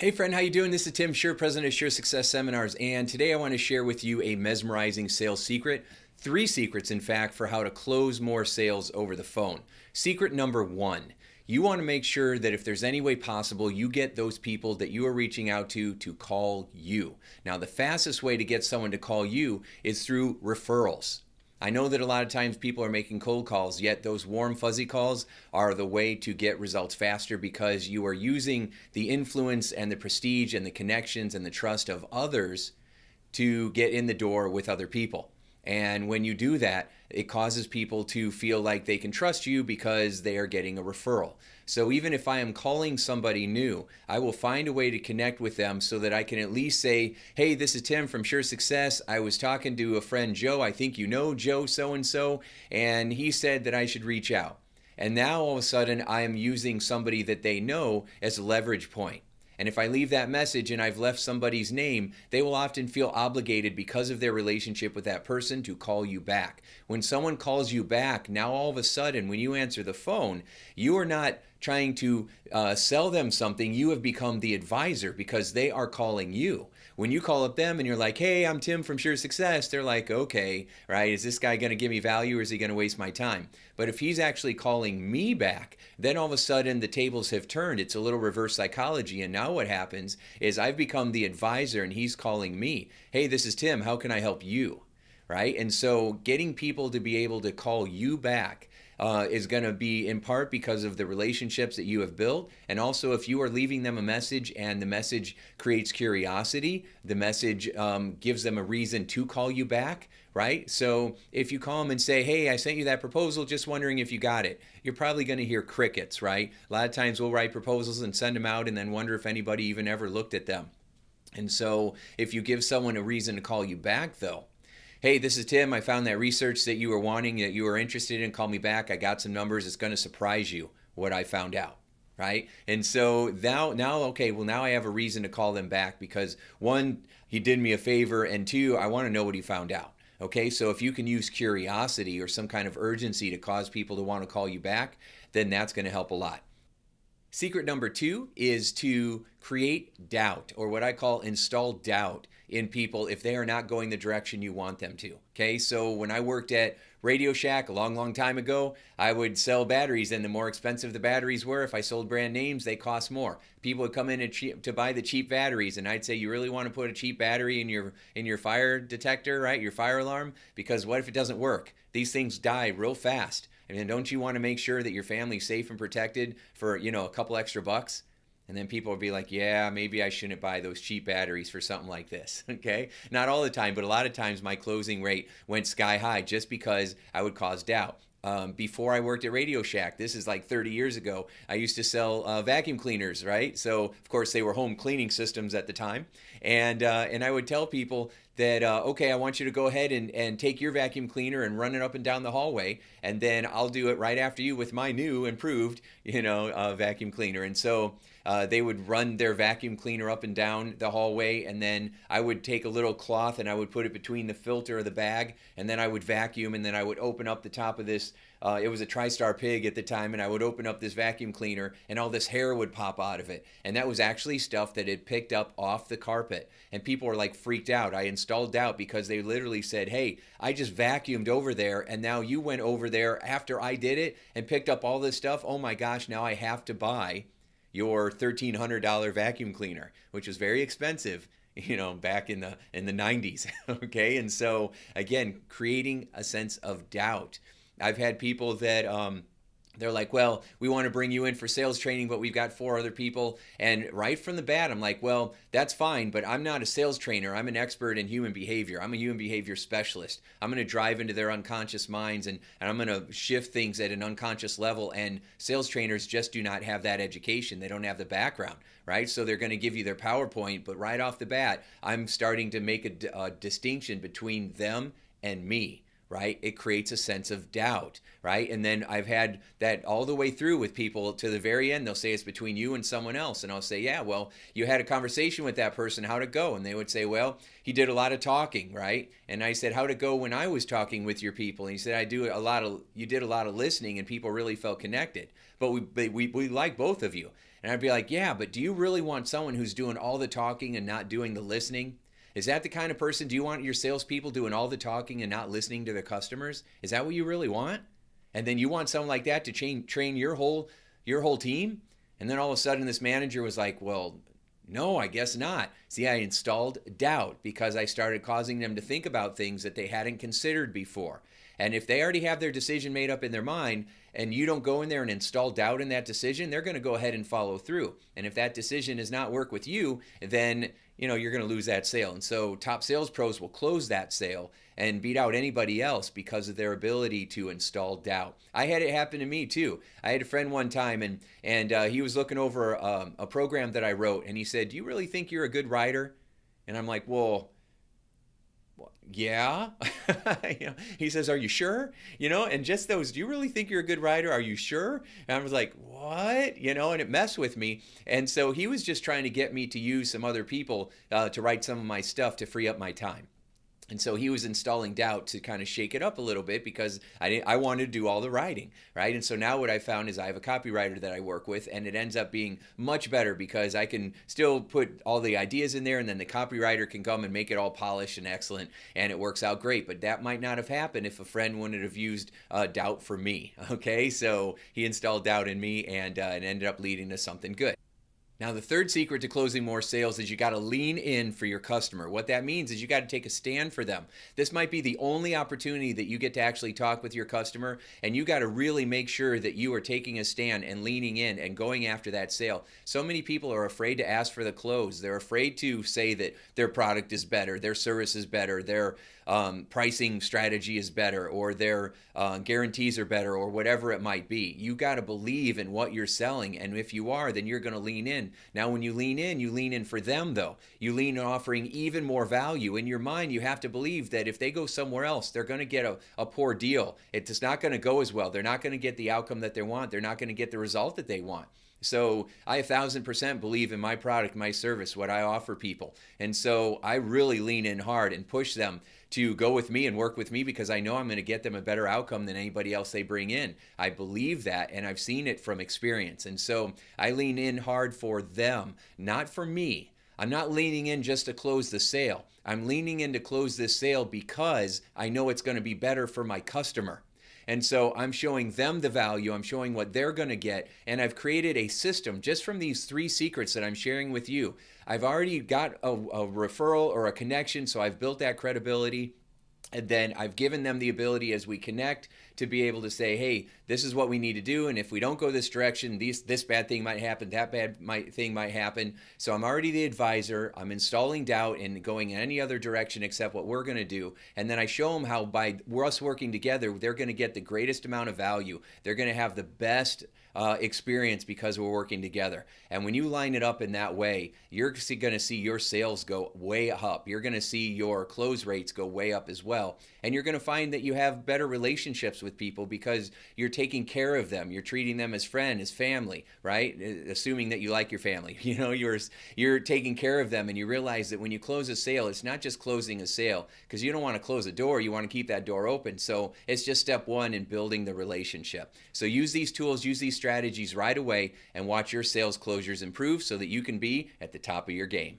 Hey friend, how you doing? This is Tim Shurr, president of Shurr Success Seminars, and today I want to share with you a mesmerizing sales secret. 3 secrets, in fact, for how to close more sales over the phone. Secret number 1, you want to make sure that if there's any way possible, you get those people that you are reaching out to call you. Now, the fastest way to get someone to call you is through referrals. I know that a lot of times people are making cold calls, yet those warm, fuzzy calls are the way to get results faster because you are using the influence and the prestige and the connections and the trust of others to get in the door with other people. And when you do that, it causes people to feel like they can trust you because they are getting a referral. So even if I am calling somebody new, I will find a way to connect with them so that I can at least say, hey, this is Tim from Shurr Success. I was talking to a friend, Joe. I think you know Joe so-and-so, and he said that I should reach out. And now all of a sudden I am using somebody that they know as a leverage point. And if I leave that message and I've left somebody's name, they will often feel obligated because of their relationship with that person to call you back. When someone calls you back, now all of a sudden when you answer the phone, you are not trying to sell them something. You have become the advisor because they are calling you. When you call up them and you're like, hey, I'm Tim from Shurr Success, they're like, okay, right, is this guy going to give me value or is he going to waste my time? But if he's actually calling me back, then all of a sudden the tables have turned. It's a little reverse psychology. And now what happens is I've become the advisor and he's calling me. Hey, this is Tim. How can I help you? Right? And so getting people to be able to call you back is going to be in part because of the relationships that you have built. And also if you are leaving them a message and the message creates curiosity, the message gives them a reason to call you back, right? So if you call them and say, hey, I sent you that proposal, just wondering if you got it, you're probably going to hear crickets, right? A lot of times we'll write proposals and send them out and then wonder if anybody even ever looked at them. And so if you give someone a reason to call you back though, hey, this is Tim. I found that research that you were wanting, that you were interested in. Call me back. I got some numbers. It's going to surprise you what I found out, right? And so now, okay, well, now I have a reason to call them back because 1, he did me a favor, and 2, I want to know what he found out. Okay, so if you can use curiosity or some kind of urgency to cause people to want to call you back, then that's going to help a lot. Secret number 2 is to create doubt, or what I call install doubt in people if they are not going the direction you want them to. Okay, so when I worked at Radio Shack a long time ago, I would sell batteries, and the more expensive the batteries were, if I sold brand names, they cost more. People would come in to buy the cheap batteries, and I'd say, you really want to put a cheap battery in your fire detector, right? Your fire alarm? Because what if it doesn't work? These things die real fast. And don't you want to make sure that your family's safe and protected for, a couple extra bucks? And then people will be like, yeah, maybe I shouldn't buy those cheap batteries for something like this, okay? Not all the time, but a lot of times my closing rate went sky high just because I would cause doubt. Before I worked at Radio Shack, this is like 30 years ago, I used to sell vacuum cleaners, right? So, of course, they were home cleaning systems at the time. And I would tell people that, okay, I want you to go ahead and take your vacuum cleaner and run it up and down the hallway, and then I'll do it right after you with my new improved, vacuum cleaner. And so they would run their vacuum cleaner up and down the hallway, and then I would take a little cloth and I would put it between the filter of the bag, and then I would vacuum, and then I would open up the top of this. It was a TriStar Pig at the time, and I would open up this vacuum cleaner and all this hair would pop out of it. And that was actually stuff that had picked up off the carpet. And people were like freaked out. I installed doubt because they literally said, hey, I just vacuumed over there and now you went over there after I did it and picked up all this stuff. Oh my gosh, now I have to buy your $1,300 vacuum cleaner, which was very expensive, back in the 90s. Okay, and so again, creating a sense of doubt. I've had people that they're like, well, we want to bring you in for sales training, but we've got 4 other people. And right from the bat, I'm like, well, that's fine, but I'm not a sales trainer. I'm an expert in human behavior. I'm a human behavior specialist. I'm going to drive into their unconscious minds and I'm going to shift things at an unconscious level. And sales trainers just do not have that education. They don't have the background, right? So they're going to give you their PowerPoint, but right off the bat, I'm starting to make a distinction between them and me. Right? It creates a sense of doubt, right? And then I've had that all the way through with people to the very end. They'll say it's between you and someone else. And I'll say, yeah, well, you had a conversation with that person. How'd it go? And they would say, well, he did a lot of talking, right? And I said, how'd it go when I was talking with your people? And he said, you did a lot of listening and people really felt connected. But we like both of you. And I'd be like, yeah, but do you really want someone who's doing all the talking and not doing the listening? Is that the kind of person? Do you want your salespeople doing all the talking and not listening to their customers? Is that what you really want? And then you want someone like that to train your whole team? And then all of a sudden this manager was like, well, no, I guess not. See, I installed doubt because I started causing them to think about things that they hadn't considered before. And if they already have their decision made up in their mind and you don't go in there and install doubt in that decision, they're going to go ahead and follow through. And if that decision does not work with you, then you're going to lose that sale. And so top sales pros will close that sale and beat out anybody else because of their ability to install doubt. I had it happen to me too. I had a friend one time and he was looking over a program that I wrote, and he said, "Do you really think you're a good writer?" And I'm like, well, yeah. He says, "Are you sure?" And just those, "Do you really think you're a good writer? Are you sure?" And I was like, what? And it messed with me. And so he was just trying to get me to use some other people to write some of my stuff to free up my time. And so he was installing doubt to kind of shake it up a little bit because I wanted to do all the writing, right? And so now what I found is I have a copywriter that I work with, and it ends up being much better because I can still put all the ideas in there, and then the copywriter can come and make it all polished and excellent, and it works out great. But that might not have happened if a friend wouldn't have used doubt for me, okay? So he installed doubt in me, and it ended up leading to something good. Now, the third secret to closing more sales is you got to lean in for your customer. What that means is you got to take a stand for them. This might be the only opportunity that you get to actually talk with your customer, and you got to really make sure that you are taking a stand and leaning in and going after that sale. So many people are afraid to ask for the close. They're afraid to say that their product is better, their service is better, their pricing strategy is better, or their guarantees are better, or whatever it might be. You got to believe in what you're selling, and if you are, then you're going to lean in. Now, when you lean in for them, though. You lean in offering even more value. In your mind, you have to believe that if they go somewhere else, they're going to get a poor deal. It's not going to go as well. They're not going to get the outcome that they want. They're not going to get the result that they want. So I 1,000% believe in my product, my service, what I offer people. And so I really lean in hard and push them to go with me and work with me because I know I'm going to get them a better outcome than anybody else they bring in. I believe that, and I've seen it from experience. And so I lean in hard for them, not for me. I'm not leaning in just to close the sale. I'm leaning in to close this sale because I know it's going to be better for my customer. And so I'm showing them the value, I'm showing what they're going to get, and I've created a system just from these 3 secrets that I'm sharing with you. I've already got a referral or a connection, so I've built that credibility. And then I've given them the ability as we connect to be able to say, hey, this is what we need to do. And if we don't go this direction, this bad thing might happen, that thing might happen. So I'm already the advisor. I'm installing doubt and going in any other direction except what we're going to do. And then I show them how by us working together, they're going to get the greatest amount of value. They're going to have the best experience because we're working together. And when you line it up in that way, you're going to see your sales go way up. You're going to see your close rates go way up as well. And you're going to find that you have better relationships with people because you're taking care of them. You're treating them as friend, as family, right? Assuming that you like your family. You're taking care of them, and you realize that when you close a sale, it's not just closing a sale because you don't want to close a door. You want to keep that door open. So it's just step 1 in building the relationship. So use these tools, use these strategies right away, and watch your sales closures improve so that you can be at the top of your game.